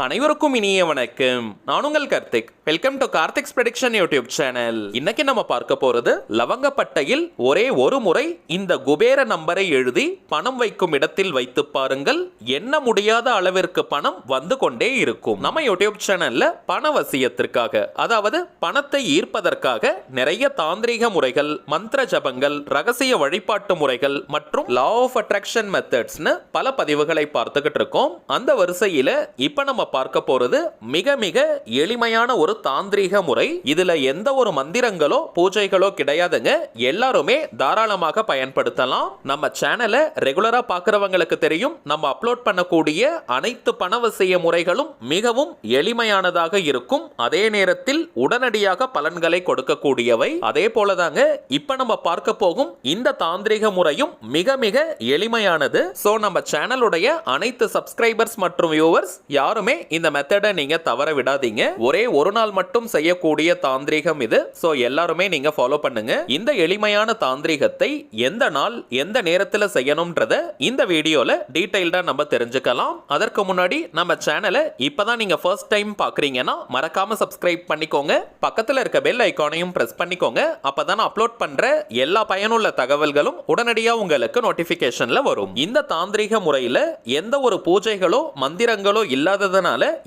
அனைவருக்கும் இனிய வணக்கம். நான் உங்கள் Karthik. Welcome to Karthik's prediction YouTube channel. இன்னைக்கு நம்ம பார்க்க போறது லவங்கப்பட்டையில் ஒரே ஒரு முறை இந்த குபேர நம்பரை எழுதி பணம் வைக்கும் இடத்தில் வைத்து பாருங்கள். எண்ண முடியாத அளவிற்கு பணம் வந்து கொண்டே இருக்கும். நம்ம யூடியூப் சேனல்ல பணவசியத்திற்காக, அதாவது பணத்தை ஈர்ப்பதற்காக நிறைய தாந்திரீக முறைகள், மந்திர ஜபங்கள், ரகசிய வழிபாட்டு முறைகள் மற்றும் லா ஆஃப் அட்ராக்ஷன் மெத்தட்ஸ்னு பல பதிவுகளை பார்த்துக்கிட்டு இருக்கோம். அந்த வரிசையில இப்ப நம்ம பார்க்க போறது மிக மிக எளிமையான ஒரு தாந்திரீக முறை. இதுல எந்த ஒரு மந்திரங்களோ பூஜைகளோ கிடையாதுங்க. எல்லாருமே தாராளமாக பயன்படுத்தலாம். நம்ம சேனலை ரெகுலரா பார்க்கிறவங்களுக்கு தெரியும், நம்ம அப்லோட் பண்ணக்கூடிய அனைத்து பணவசிய முறைகளும் மிகவும் எளிமையானதாக இருக்கும். அதே நேரத்தில் உடனடியாக பலன்களை கொடுக்கக்கூடியவை. அதே போலதாங்க இப்ப நம்ம பார்க்க போகும் இந்த தாந்திரீக முறையும் மிக மிக எளிமையானது. சோ நம்ம சேனலுடைய அனைத்து சப்ஸ்கிரைபர்ஸ் மற்றும் வியூவர்ஸ் யாருமே இந்த மெத்தடை நீங்க தவற விடாதீங்க. ஒரே ஒரு நாள் மட்டும் செய்யக்கூடிய தாந்திரீகம் இது. சோ எல்லாருமே நீங்க ஃபாலோ பண்ணுங்க. இந்த எளிமையான தாந்திரீகத்தை எந்த நாள் எந்த நேரத்தில் செய்யணும்ன்றத இந்த வீடியோல டீடைல்டா நம்ம தெரிஞ்சுக்கலாம். அதற்கு முன்னாடி நம்ம சேனலை இப்பதான் நீங்க ஃபர்ஸ்ட் டைம் பாக்குறீங்கன்னா மறக்காம சப்ஸ்கிரைப் பண்ணிக்கோங்க. பக்கத்துல இருக்க பெல் ஐகானையும் பிரஸ் பண்ணிக்கோங்க. அப்பதான் அப்லோட் பண்ற எல்லா பயனுள்ள தகவல்களும் உடனடியாக உங்களுக்கு நோட்டிபிகேஷன்ல வரும். இந்த தாந்திரீக முறையில எந்த ஒரு பூஜைகளோ மந்திரங்களோ இல்லாததனால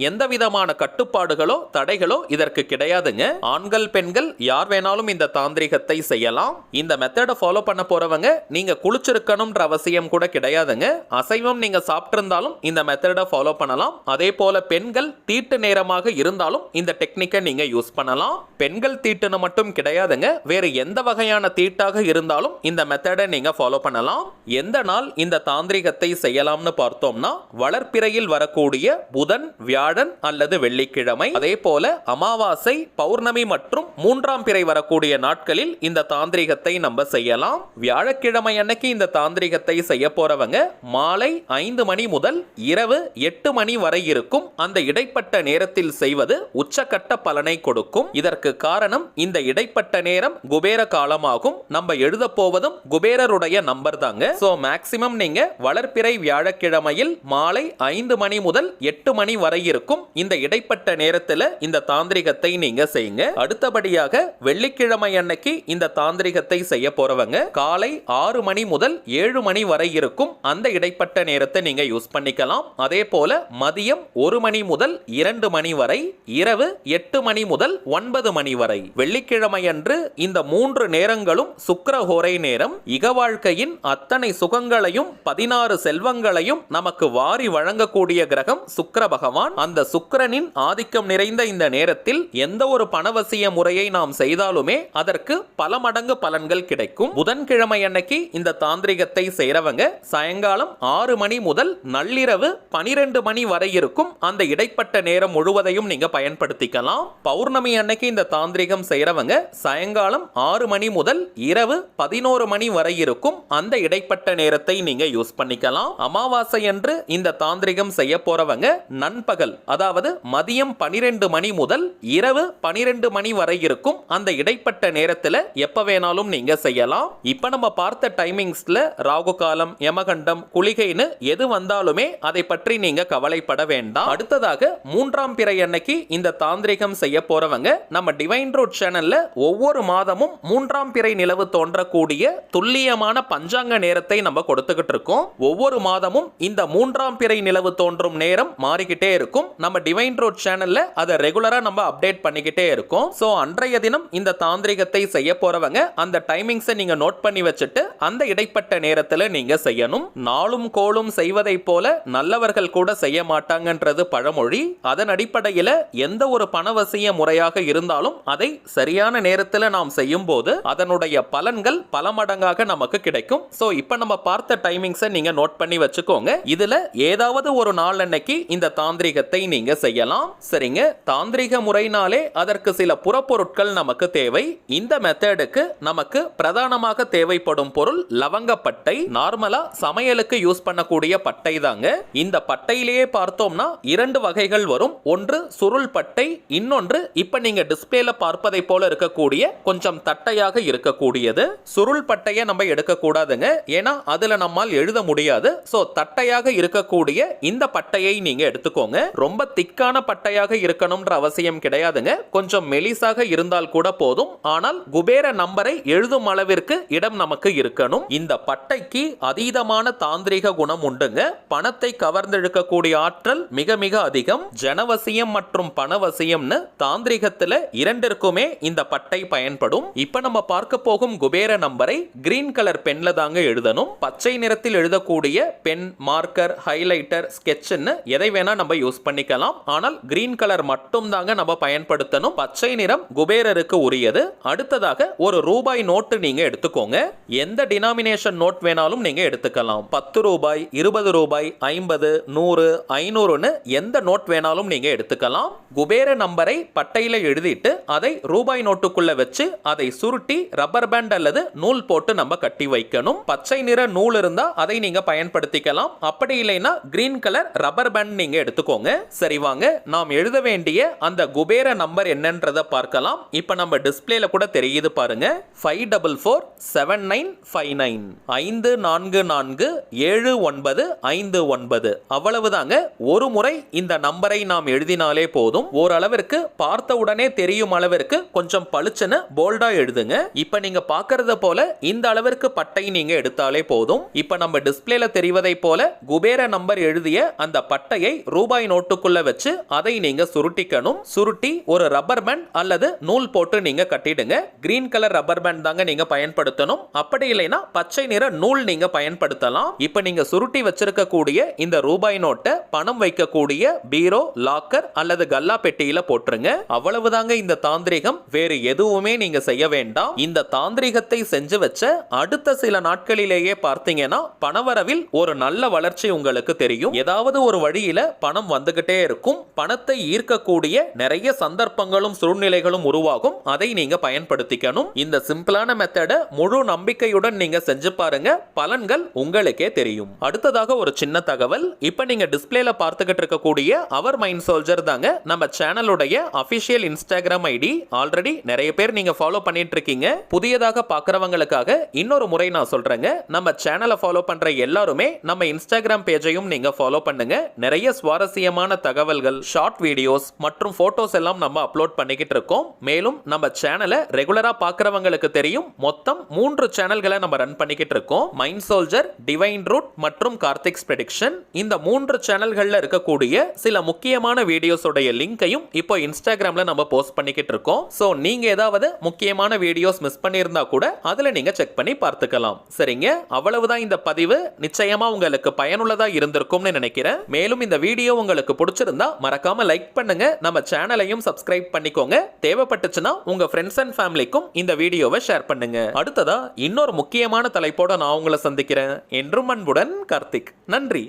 எந்த விதமான கட்டுப்பாடுகளோ தடைகளோ இதற்கு கிடையாதுங்க. ஆண்கள் பெண்கள் யார் வேணாலும் இந்த தாந்திரீகத்தை செய்யலாம். இந்த மெத்தடை ஃபாலோ பண்ண போறவங்க நீங்க குளிச்சிருக்கணும்ன்ற அவசியம் கூட கிடையாதுங்க. அசைவம் நீங்க சாப்பிட்டு இருந்தாலும் இந்த மெத்தடை ஃபாலோ பண்ணலாம். அதே போல பெண்கள் தீட்டு நேரமாக இருந்தாலும் இந்த டெக்னிக்கை நீங்க யூஸ் பண்ணலாம். பெண்கள் தீட்டுன்னு மட்டும் கிடையாதுங்க, வேறு எந்த வகையான தீட்டாக இருந்தாலும் இந்த மெத்தடை நீங்க ஃபாலோ பண்ணலாம். எந்த நாள் இந்த தாந்திரீகத்தை செய்யலாம்னு பார்த்தோம்னா வளர்ப்பிறையில் வரக்கூடிய புதன், வியாழன் அல்லது வெள்ளிக்கிழமை, அதே போல அமாவாசை, பௌர்ணமி மற்றும் மூன்றாம் பிறை வரக்கூடிய நாட்களில் இந்த தாந்திரீகத்தை நம்ம செய்யலாம். வியாழக்கிழமை அன்னைக்கு இந்த தாந்திரீகத்தை செய்ய போறவங்க மாலை 5 மணி முதல் இரவு 8 மணி வரை இருக்கும் அந்த இடைப்பட்ட நேரத்தில் செய்வது உச்சக்கட்ட பலனை கொடுக்கும். இதற்கு காரணம் இந்த இடைப்பட்ட நேரம் குபேர காலமாகும். நம்ம எழுத போவதும் குபேரருடைய நம்பர் தாங்க. சோ மேக்ஸிமம் நீங்க வளர்ப்பிறை வியாழக்கிழமையில் மாலை 5 மணி முதல் 8 மணி வரை இருக்கும் இந்த இடைப்பட்ட நேரத்தில் இந்த தாந்திரிகத்தை நீங்க செய்யுங்க. அடுத்தபடியாக வெள்ளிக்கிழமை அன்னைக்கு இந்த தாந்திரிகத்தை செய்ய போறவங்க காலை 6 மணி முதல் 7 மணி வரை இருக்கும் அந்த இடைப்பட்ட நேரத்தை நீங்க யூஸ் பண்ணிக்கலாம். அதே போல மதியம் 1 மணி முதல் 2 மணி வரை, இரவு 8 மணி முதல் 9 மணி வரை. வெள்ளிக்கிழமை அன்று இந்த 3 நேரங்களும் சுக்கிரஹோரை நேரம். இக வாழ்க்கையின் அத்தனை சுகங்களையும் 16 செல்வங்களையும் நமக்கு வாரி வழங்கக்கூடிய கிரகம் சுக்கிர பகவான். அந்த சுக்கிரனின் ஆதிக்கம் நிறைந்த இந்த நேரத்தில் எந்த ஒரு பணவசிய முறையை நாம் செய்தாலுமே அதற்கு பல மடங்கு பலன்கள் கிடைக்கும். புதன்கிழமை அன்னைக்கு இந்த தாந்திரிகத்தை செய்றவங்க சாயங்காலம் 6 மணி முதல் நள்ளிரவு 12 மணி வரை இருக்கும் அந்த இடைப்பட்ட நேரம் முழுவதையும் நீங்க பயன்படுத்திக்கலாம். பௌர்ணமி அன்னைக்கு இந்த தாந்திரிகம் செய்றவங்க சாயங்காலம் 6 மணி முதல் இரவு 11 மணி வரை இருக்கும் அந்த இடைப்பட்ட நேரத்தை நீங்க யூஸ் பண்ணிக்கலாம். அமாவாசை அன்று இந்த தாந்திரிகம் செய்ய போறவங்க நண்பகல், அதாவது மதியம் 12 மணி முதல் இரவு 12 மணி வரை இருக்கும் அந்த இடைப்பட்ட நேரத்தில் எப்ப வேணாலும் நீங்க செய்யலாம். இப்ப நம்ம பார்த்த டைமிங்ஸ்ல ராகு காலம், யமகண்டம், குளிகைன்னு எது வந்தாலுமே அதை பற்றி நீங்க கவலைப்பட வேண்டாம். அடுத்ததாக மூன்றாம் பிறை அன்னைக்கு இந்த தாந்திரிகம் செய்ய போறவங்க நம்ம டிவைன் ரூட் சேனல்ல ஒவ்வொரு மாதமும் மூன்றாம் பிறை நிலவு தோன்றக்கூடிய துல்லியமான பஞ்சாங்க நேரத்தை நம்ம கொடுத்துக்கிட்டு இருக்கோம். ஒவ்வொரு மாதமும் இந்த மூன்றாம் பிறை நிலவு தோன்றும் நேரம் மாறிக்கிட்டே இருக்கும். நம்ம டிவைன் ரோட் சேனல்ல அதை ரெகுலரா நம்ம அப்டேட் பண்ணிக்கிட்டே இருக்கோம். சோ அன்றைய தினம் இந்த தாந்திரிகத்தை செய்ய போறவங்க அந்த டைமிங்ஸை நீங்க நோட் பண்ணி வச்சுட்டு அந்த இடைப்பட்ட நேரத்துல நீங்க செய்யணும். நாளும் கோளும் செய்வதை போல நல்லவர்கள் கூட செய்ய மாட்டாங்கன்றது பழமொழி. அதன் அடிப்படையில் எந்த ஒரு பணவசிய முறையாக இருந்தாலும் அதை சரியான நேரத்தில் நாம் செய்யும் போது அதனுடைய பலன்கள் பல மடங்காக நமக்கு கிடைக்கும். சோ இப்ப நம்ம பார்த்த டைமிங்ஸை நீங்க நோட் பண்ணி வச்சுக்கோங்க. இதுல ஏதாவது ஒரு நாள் அன்னைக்கு இந்த தாந்திரிகத்தை நீங்க செய்யலாம். சரிங்க, தாந்திரிக முறைனாலே அதற்கு சில புறப்பொருட்கள் நமக்கு தேவை. இந்த மெத்தடுக்கு நமக்கு பிரதானமாக தேவைப்படும் பொருள் லவங்கப்பட்டை. நார்மலா சமையலுக்கு யூஸ் பண்ணக்கூடிய பட்டை தாங்க. இந்த பட்டையிலேயே பார்த்தோம்னா 2 வகைகள் வரும். ஒன்று சுருள் பட்டை, இன்னொன்று இப்ப நீங்க டிஸ்பிளேல பார்ப்பதை போல இருக்கக்கூடிய கொஞ்சம் தட்டையாக இருக்கக்கூடியது. சுருள் பட்டையை நம்ம எடுக்க கூடாதுங்க, ஏன்னா அதுல நம்மால் எழுத முடியாது. சோ தட்டையாக இருக்கக்கூடிய இந்த பட்டையை நீங்க எடுத்துக்கோங்க. எடுத்துக்கோங்க. ரொம்ப திக்கான பட்டையாக இருக்கணும்ன்ற அவசியம் கிடையாதுங்க. கொஞ்சம் மெலிசாக இருந்தால் கூட போதும். ஆனால் குபேர நம்பரை எழுதும் அளவிற்கு இடம் நமக்கு இருக்கணும். இந்த பட்டைக்கு அதீதமான தாந்திரிக குணம் உண்டுங்க. பணத்தை கவர்ந்தெழுக்கக்கூடிய ஆற்றல் மிக மிக அதிகம். ஜனவசியம் மற்றும் பணவசியம்னு தாந்திரிகத்துல இரண்டிற்குமே இந்த பட்டை பயன்படும். இப்ப நம்ம பார்க்க போகும் குபேர நம்பரை கிரீன் கலர் பென்ல தாங்க எழுதணும். பச்சை நிறத்தில் எழுதக்கூடிய பென், மார்க்கர், ஹைலைட்டர், ஸ்கெட்ச்னு எதை வேணா நம்ம யூஸ் பண்ணிக்கலாம். ஆனால் கிரீன் கலர் மட்டும் தாங்க நம்ம பயன்படுத்தணும். பச்சை நிறம் குபேரருக்கு உரியது. அடுத்ததாக ஒரு ரூபாய் நோட்டு நீங்க எடுத்துக்கோங்க. எந்த டினாமினேஷன் நோட் வேணாலும் நீங்க எடுத்துக்கலாம். 10 ரூபாய், 20 ரூபாய், 50, 100, 500ன்னு எந்த நோட் வேணாலும் நீங்க எடுத்துக்கலாம். குபேர நம்பரை பட்டையில எழுதிட்டு அதை ரூபாய் நோட்டுக்குள்ள வச்சு அதை சுருட்டி ரப்பர் பேண்ட் அல்லது நூல் போட்டு நம்ம கட்டி வைக்கணும். பச்சை நிற நூல் இருந்தா அதை நீங்க பயன்படுத்திக்கலாம். அப்படி இல்லைன்னா கிரீன் கலர் ரப்பர் பேண்ட் நீங்க எடுத்துக்கோங்க. சரி வாங்க, நாம் எழுத வேண்டிய அந்த குபேர நம்பர் என்னன்றத பார்க்கலாம். இப்ப நம்ம டிஸ்ப்ளேல கூட தெரியுது பாருங்க. 544795 544795. அவ்வளவுதாங்க. ஒரு முறை இந்த நம்பரை நாம் எழுதினாலே போதும். ஓரளவிற்கு பார்த்த உடனே தெரியும் அளவிற்கு கொஞ்சம் பளிச்சுன்னு போல்டா எழுதுங்க. இப்ப நீங்க பார்க்கறத போல இந்த அளவிற்கு பட்டை நீங்க எடுத்தாலே போதும். இப்ப நம்ம டிஸ்ப்ளேல தெரிவதை போல குபேர நம்பர் எழுதிய அந்த பட்டையை ரூபாய் நோட்டுக்குள்ள வச்சு அதை நீங்க சுருட்டிக்கணும். சுருட்டி ஒரு ரப்பர் பேண்ட் அல்லது நூல் போட்டு நீங்க கட்டிடுங்க. கிரீன் கலர் ரப்பர் பேண்ட் தாங்க நீங்க பயன்படுத்தணும். அப்படி இல்லைன்னா பச்சை நிற நூல் நீங்க பயன்படுத்தலாம். இப்ப நீங்க சுருட்டி வச்சிருக்கக்கூடிய இந்த ரூபாய் நோட்டை பணம் வைக்கக்கூடிய பீரோ, லாக்கர் அல்லது கல்லா பெட்டியில போட்டுருங்க. அவ்வளவுதாங்க இந்த தாந்திரிகம். வேறு எதுவுமே நீங்க செய்ய வேண்டாம். இந்த தாந்திரிகத்தை செஞ்சு வச்ச அடுத்த சில நாட்களிலேயே பார்த்தீங்கன்னா பணவரவில் ஒரு நல்ல வளர்ச்சி உங்களுக்கு தெரியும். ஏதாவது ஒரு வழியில பணம் வந்துகிட்டே இருக்கும். பணத்தை ஈர்க்கக்கூடிய நிறைய சந்தர்ப்பங்களும் சூழ்நிலைகளும் உருவாகும். அதை நீங்க பயன்படுத்திக்கணும். இந்த சிம்பிளான மெத்தடை முழு நம்பிக்கையுடன் நீங்க செஞ்சு பாருங்க. பலன்கள் உங்களுக்கே தெரியும். அடுத்ததாக ஒரு சின்ன தகவல். இப்ப நீங்க டிஸ்ப்ளேல பார்த்துக்கிட்டு இருக்கக்கூடிய அவர் மைண்ட் சோல்ஜர் தாங்க நம்ம சேனலுடைய அபிஷியல் இன்ஸ்டாகிராம் ஐடி. ஆல்ரெடி நிறைய பேர் நீங்க ஃபாலோ பண்ணிட்டு இருக்கீங்க. புதியதாக பார்க்கறவங்களுக்காக இன்னொரு முறை நான் சொல்றேங்க. நம்ம சேனலை ஃபாலோ பண்ற எல்லாருமே நம்ம இன்ஸ்டாகிராம் பேஜையும் நீங்க ஃபாலோ பண்ணுங்க. நிறைய சுவாரஸ்யமான தகவல்கள், ஷார்ட் வீடியோஸ் மற்றும் போட்டோஸ் எல்லாம் நம்ம அப்லோட் பண்ணிக்கிட்டு இருக்கோம். மேலும் நம்ம சேனலை ரெகுலரா பார்க்கறவங்களுக்கு தெரியும், மொத்தம் 3 சேனல்களை நம்ம ரன் பண்ணிக்கிட்டு இருக்கோம். மைண்ட் சோல்ஜர், டிவைன் ரூட் மற்றும் கார்த்திக்ஸ் ப்ரெடிக்ஷன். இந்த 3 சேனல்கள்ல இருக்கக்கூடிய சில முக்கியமான வீடியோஸோடைய லிங்கையும் இப்போ இன்ஸ்டாகிராம்ல நம்ம போஸ்ட் பண்ணிக்கிட்டு இருக்கோம். சோ நீங்க ஏதாவது முக்கியமான வீடியோஸ் மிஸ் பண்ணியிருந்தா கூட அதுல நீங்க செக் பண்ணி பார்த்துக்கலாம். சரிங்க, அவ்வளவுதான் இந்த பதிவு. நிச்சயமா உங்களுக்கு பயனுள்ளதா இருந்திருக்கும்னு நினைக்கிறேன். மேலும் இந்த வீடியோ உங்களுக்கு பிடிச்சிருந்தா மறக்காம லைக் பண்ணுங்க. நம்ம சேனலையும் சப்ஸ்கிரைப் பண்ணிக்கோங்க. தேவைப்பட்டுச்சுன்னா உங்க ஃப்ரெண்ட்ஸ் அண்ட் ஃபேமிலிக்கும் இந்த வீடியோவை ஷேர் பண்ணுங்க. அடுத்ததா இன்னொரு முக்கியமான தலைப்போட நான் உங்களை சந்திக்கிறேன். என்றும் அன்புடன் கார்த்திக். நன்றி.